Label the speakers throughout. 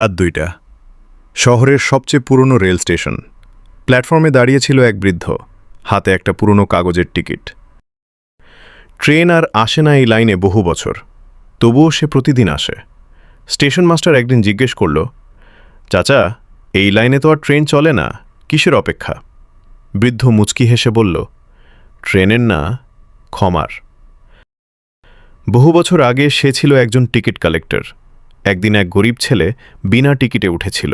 Speaker 1: রাত ২টা। শহরের সবচেয়ে পুরনো রেল স্টেশন। প্ল্যাটফর্মে দাঁড়িয়েছিল এক বৃদ্ধ, হাতে একটা পুরনো কাগজের টিকিট। ট্রেন আর আসে না এই লাইনে বহু বছর, তবুও সে প্রতিদিন আসে। স্টেশন মাস্টার একদিন জিজ্ঞেস করল, চাচা, এই লাইনে তো আর ট্রেন চলে না, কিসের অপেক্ষা? বৃদ্ধ মুচকি হেসে বলল, ট্রেনের না, ক্ষমার। বহু বছর আগে সে ছিল একজন টিকিট কালেক্টর। একদিন এক গরিব ছেলে বিনা টিকিটে উঠেছিল।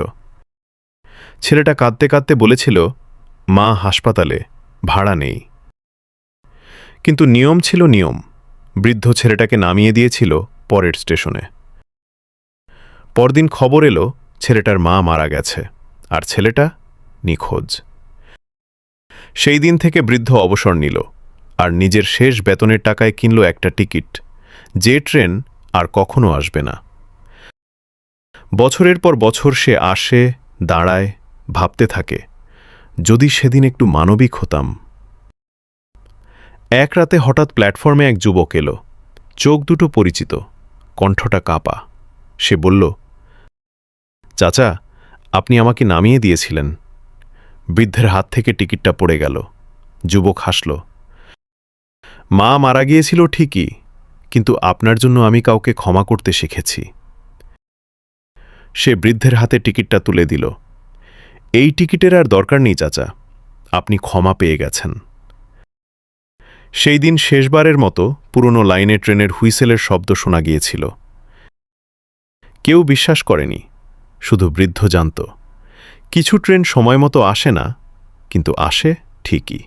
Speaker 1: ছেলেটা কাঁদতে কাঁদতে বলেছিল, মা হাসপাতালে, ভাড়া নেই। কিন্তু নিয়ম ছিল নিয়ম। বৃদ্ধ ছেলেটাকে নামিয়ে দিয়েছিল পরের স্টেশনে। পরদিন খবর এলো ছেলেটার মা মারা গেছে, আর ছেলেটা নিখোঁজ। সেই দিন থেকে বৃদ্ধ অবসর নিল, আর নিজের শেষ বেতনের টাকায় কিনল একটা টিকিট, যে ট্রেন আর কখনো আসবে না। বছরের পর বছর সে আসে, দাঁড়ায়, ভাবতে থাকে, যদি সেদিন একটু মানবিক হতাম। এক রাতে হঠাৎ প্ল্যাটফর্মে এক যুবক এলো। চোখ দুটো পরিচিত, কণ্ঠটা কাঁপা। সে বলল, চাচা, আপনি আমাকে নামিয়ে দিয়েছিলেন। বৃদ্ধের হাত থেকে টিকিটটা পড়ে গেল। যুবক হাসল, মা মারা গিয়েছিল ঠিকই, কিন্তু আপনার জন্য আমি কাউকে ক্ষমা করতে শিখেছি। সে বৃদ্ধের হাতে টিকিটটা তুলে দিল। এই টিকিটের আর দরকার নেই চাচা, আপনি ক্ষমা পেয়ে গেছেন। সেই দিন শেষবারের মতো পুরনো লাইনে ট্রেনের হুইসেলের শব্দ শোনা গিয়েছিল। কেউ বিশ্বাস করেনি, শুধু বৃদ্ধ জানত, কিছু ট্রেন সময়মতো আসে না, কিন্তু আসে ঠিকই।